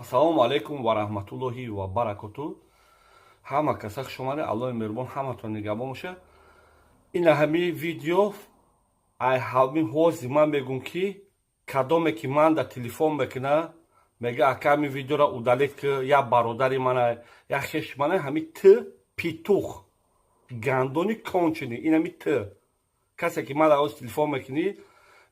Ассалому алайкум ва раҳматуллоҳи ва баракатуҳ. Ҳама касак шумаре Аллоҳи меҳрубон ҳаматон нигаҳбон боша. Ина ҳамин видео ай ҳамин ҳози ман мегӯм ки кадоме ки ман да телефон мекуна мега ака ҳамин видеоро удалед ки я бародари мана я хеши мана ҳамин т петух гандони кончини ин ҳамин т касе ки ман да ҳоз телефон мекунӣ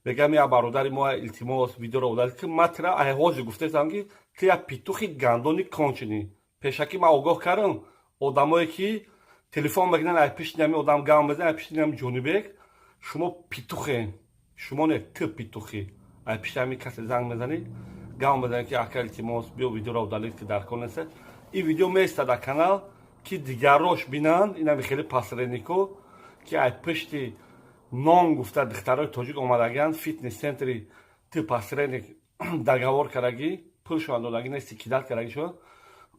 мегам я бародари мо илтимос видеоро удалед ки ман тира ай ҳози гуфтаам ки ти я петухи гандони кончини пешаки ман огоҳ кардам одамое ки телефон мекунанд ай пишти ҳамин одам гам мезанад ай пишти ҳамин ҷонибек шумо петухен шумо не т петухи ай пишти ҳамин касе занг мезанед гам мезанед ки ака илтимос биё видеоро удалед ки дар кор нест. Ин видео меистад дар канал ки дигарош бинанд ин ҳамин хеле пасренико ки ай пишти нон гуфта духтарои тоҷик омадагиянд фитнес центри ти пасреник даговор кардаги пул шуанд додаги нести кидат кардаги шуд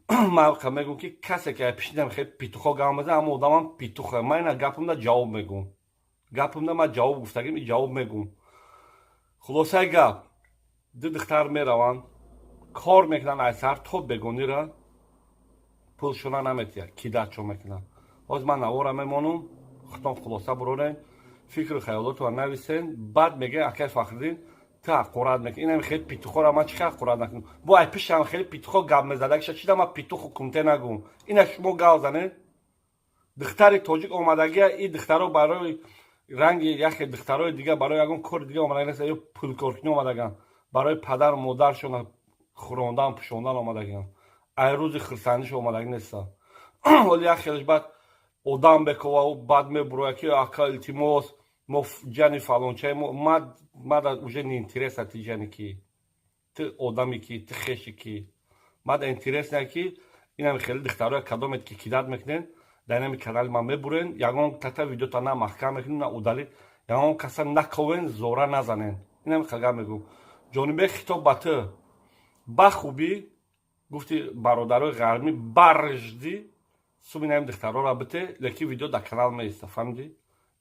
ман мегӯм ки касе ки ай пишидам хеле петухо гам мезанад ҳама одамам петуха ман ина гапамда ҷавоб мегӯм гапамда ман ҷавоб гуфтагим и ҷавоб мегӯм. хулосаи гап ду духтар мераванд кор мекунанд ай сар то бегонира пулшона наметиҳад кидатшо мекунанд. ҳоз ман навора мемонам хутон хулоса бурорем фикру хаёлотро нависен баъд мегӯяд акай фахриддин ту ҳақорат мекунӣ ин ҳамин хеле петухоро ман чӣ ҳақорат накунам бо ай пиши ҳам хеле петухо гап мезадагиша чида ман петуху кумте нагӯм ина шумо гап занед духтари тоҷик омадагия и духтаро барои ранги яхе духтарои дига барои ягон кори дига омадаги нест ё пулкоркунӣ омадаганд барои падару модаршон хӯрондан пӯшондан омадагиянд ай рӯзи хурсандишон омадаги нестанд. ҳоли як хелаш баъд одам бекова баъд мебуроя ки ака илтимос мо ҷани фалончаи мада уже неинтереса ти ҷани ки ти одами ки ти хеши ки мада интерес не ки инами хеле духтароя кадомет ки кидат мекунен дар инами канали ман мебурен ягон тата видеота на маҳкам мекунен на удалед ягон каса наковен зора назанен инами хелга мегӯм. ҷонибек хитоб ба ту ба хубӣ гуфти бародарои ғарбӣ баржди субин ҳамин духтарора бите лекин видео дар канал меиста фаҳмидӣ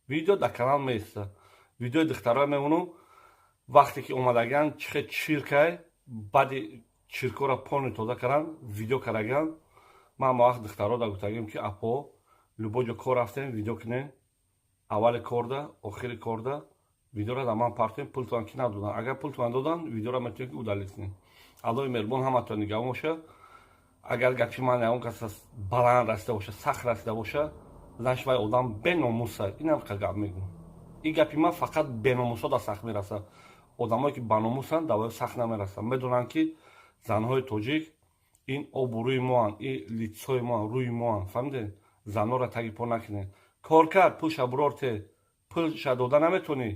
видео дар канал меиста видеои духтароя мемонам вақте ки омадагиянд чихе чиркай баъди чиркора пони тоза карданд видео кардагиянд ман вақт духтарода гуфтагим ки апо любоҷо кор рафтем видео кунем аввали корда охири корда видеора дар ман партем пултон ки надоданд агар пултон доданд видеора метавонем ки удалед кунем. аллоҳи меҳрубон ҳаматон нигаҳбон боша. агар гапи ман ягон каса баланд расида боша сахт расида боша значит вай одам беномуса инам гап мегӯм ин гапи ман фақат беномусода сахт мерасад одамое ки баномусанд давои сахт намерасанд медонанд ки занҳои тоҷик ин обурӯи моанд ин литсои моанд рӯи моанд фаҳмидед занҳоро таги по накунед кор кард пулша бурорте пулша дода наметонӣ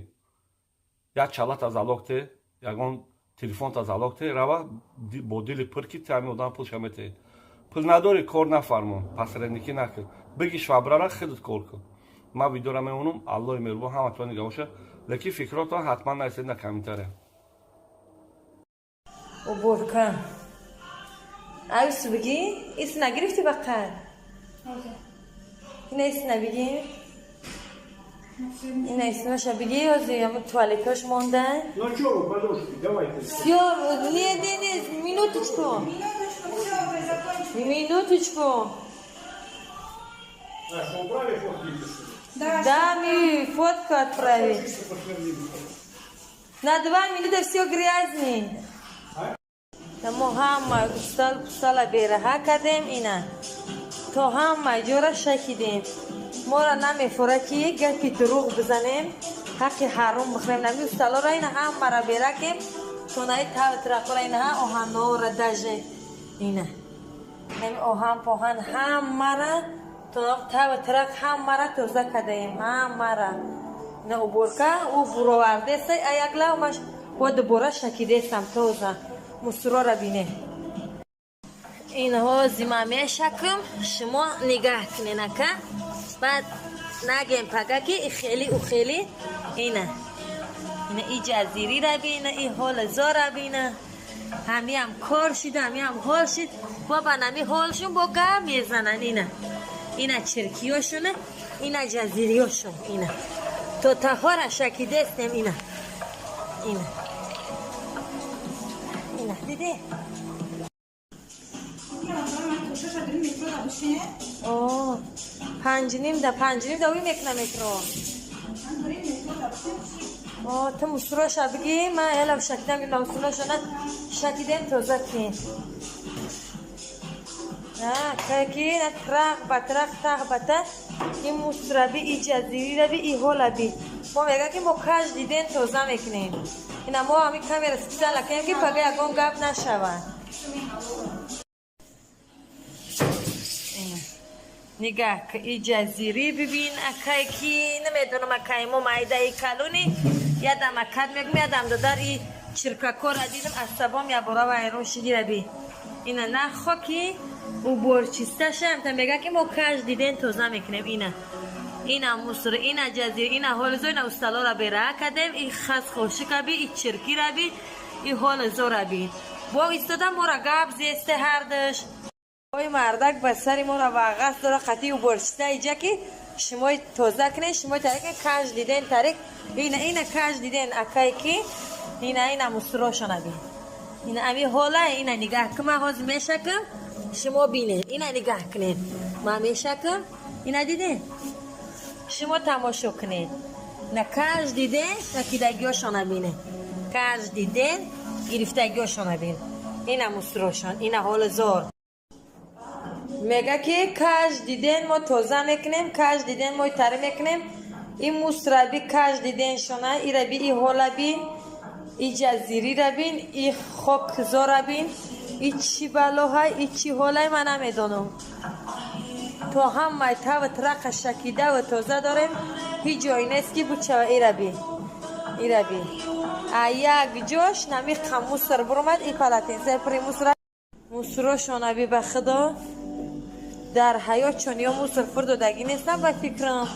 як чалата залокте ягон телефонта залокте рава бо дили пур ки ти ҳамин одам пулша метаҳӣ пул надорӣ кор нафармо пасренникӣ накун биги швабрара худут кор кун. ман видеора мемонам аллоҳи меҳрубон ҳаматон нигаҳ боша лекин фикротон ҳатман нависед на комментария. уборка айс бигӣ ис нагирифти ба қад ина ис набигӣ ина исмаша бигӣ ёзи ҳамн туалетош монданд всё не минуточку да ми фотку отправить на 2 минуты всё грязный. мо ҳама стала бераҳа кардем ина то ҳама ҷора шакидем моро намефора ки як гапи дурӯғ бизанем ҳаққи ҳаром бихӯрем нами усталора ина ҳамара беракем то наи тавтрақора ина оҳанора даже ина нами оҳан поҳан ҳамара то тавтрақ ҳамара тоза кардаем ҳамара ина уборка ӯ буровардеса як лавмаш ва дубора шакидесам тоза мусорора бине инҳо зима мешакм шумо нигаҳ кунен ака баъд нагем пагаки ихели ухели ина и ҷазирира бина и ҳола зора бина ҳамиам кор шида ҳамиам ҳол шид бо ба нами ҳолшун бо гап мезананд ина чиркиёшуна ина ҷазириёшун ина то таҳора шакидестем ина диде اوه 5:30 ده 5:30 ده وی میکنم مترو اوه تو مستروش بگی من الان شکیدم این مستروش نه شکیدم توزه کی نه کی نه ترق بته این مستربی ای جزیری ربی ای هولا بی ما میگه که ما کاش دیدن توزه میکنیم اینا ما همین کامera سپیشال کنیم که پگه اگون گپ نشود نگاه که این جزیری ببین اکای کی نمیدونم اکای ما مایده ای کلونی یادم اکاد میگم یادم دادر ای چرکاکور دیدم عصبام یا برا و ایرون شدی ربی اینا نه خوکی او برچیسته شم تا میگه که ما کاش دیدن توزه میکنیم اینا مصر اینا جزیره اینا هولزو اینا استالا را بیره کدم این خاص خوشی کبی این چرکی را بی این هولزو را بی با ایستادم ما را گاب زیسته هردش اوی مردک بسری ما را واقعا داره خطی و برشته ایجا که شما توزه کنه شما تاریک کاش دیدن تاریک اینا کاش دیدن اکای که اینا مصروشانه بی اینا امی هولا اینا نگاه که من حوز میشکم شما بینه اینا نگاه کنین ما میشکم اینا دیدن شما تماشا کنین نه کاش دیدن نه کیدگیاشان بینه کاش دیدن گرفتگیاشان بین اینا مصروشان اینا حال زور میگه که کاش دیدن ما توزه میکنیم کاش دیدن ما تره میکنیم این مصربی کاش دیدن شونه ای ربی ای حالا بین ای جزیری را بین ای خوک زور بین ای چی بلوهای ای چی حالای من نمیدونم تو هم مایتا و ترق شکیده و توزه داریم هیچ جایی نیست که بچه و ای را بین یک جوش نمی خموس سر برمد ای پلاتین سر پری مصرو شونه به خدا در حیات چون یا مصر فرد و دگی نیستم و فکرم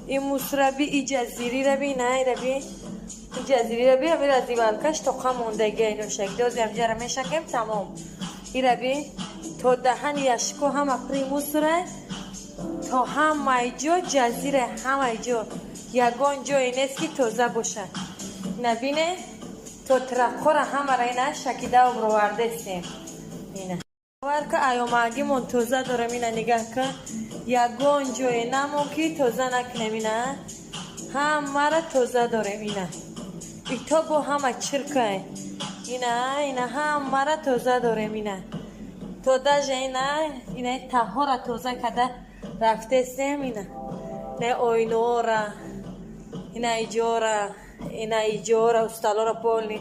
این مصر بی ای جزیری را بی نه ای را بی این جزیری را بی همین را زیبالکش تو خموندگی اینو شکل همجا را می شکم تمام ای را بی تو دهن یشکو هم اپری مصر تو هم ایجا جزیره هم ایجا یگان جایی نیست که توزه باشه نبینه تو ترقه را همه را اینه شکیده و بروارده سیم اینه که ایوماگی من توزه دارم اینه نگاه که یگان جایی نمون که توزه نکنم اینه همه را توزه دارم اینه ایتا با همه چرکه اینه همه را توزه دارم اینه تو دجه اینه تاها را توزه کده رفته سیم اینه نه اوینو را اینه ایجورا استالا را پولنی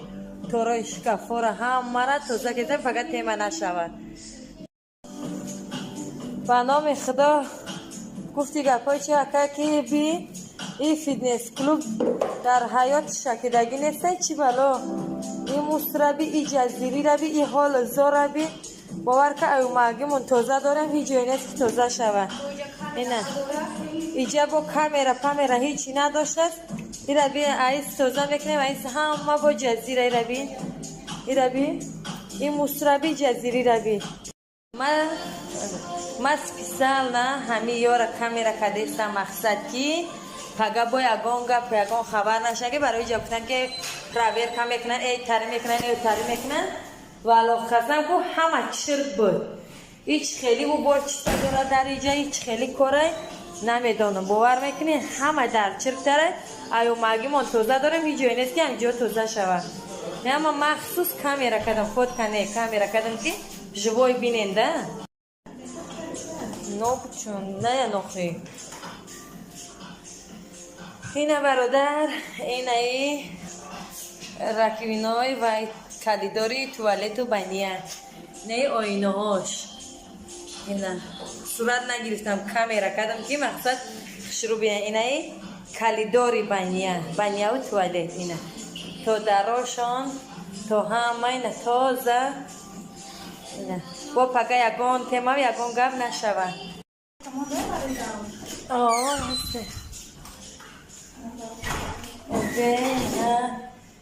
تو را اشکافا را همه را توزه کده فقط تیمه نشود به نام خدا گفتی گپای چه اکا که بی این فیتنس کلوب در حیات شکیدگی نیسته چی بلا این مصربی این جزیری را بی این حال زور را بی باور که ایوماگی من توزه دارم هیچ جایی نیست که توزه شود اینه اینجا با کامera هیچی نداشته این را بی ایس توزه میکنیم ایس همه با جزیره این را بی این مصربی جزیری را بی من سپیسال نه همی یورا کامera کدیستا مقصد کی پگه با یگان گپ یگان خبر نشه که برای جا بکنن که راویر کم میکنن ای تاری میکنن ولو خزن کو همه چرک بود هیچ خیلی و برچسته داره در اینجا هیچ خیلی کاره نمیدونم باور میکنی همه در چرک داره ایو مگی من توزه دارم هیچ جایی نیست که همجا توزه شود نه اما مخصوص کامera کدم خود کنه کامera کدم که جوای بیننده نوچون نه نخی اینه برادر اینه رکوینای و کلیداری توالت و بانیه نه آینه هاش اینه صورت نگرفتم کامera کدم که مقصد شروع بیان اینه کلیداری بانیه و توالت اینه تو دراشان تو همه اینه تازه اینه با پگه یگان تیمه و یگان گب نشود هسته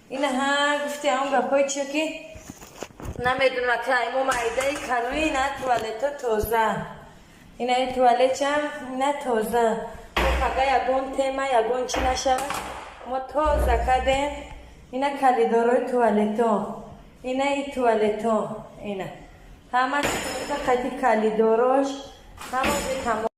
اینه ها گفتی هم گپای چیه که نمیدونم که ایمو مایده کلوی اینه توالت توزه اینه توالت هم اینه توزه پگه یگان تیمه یگان چی نشود ما توزه کده اینه کلیدارای توالت اینه ای توالت اینه همه چیز قطعی کلی داراش همه تمام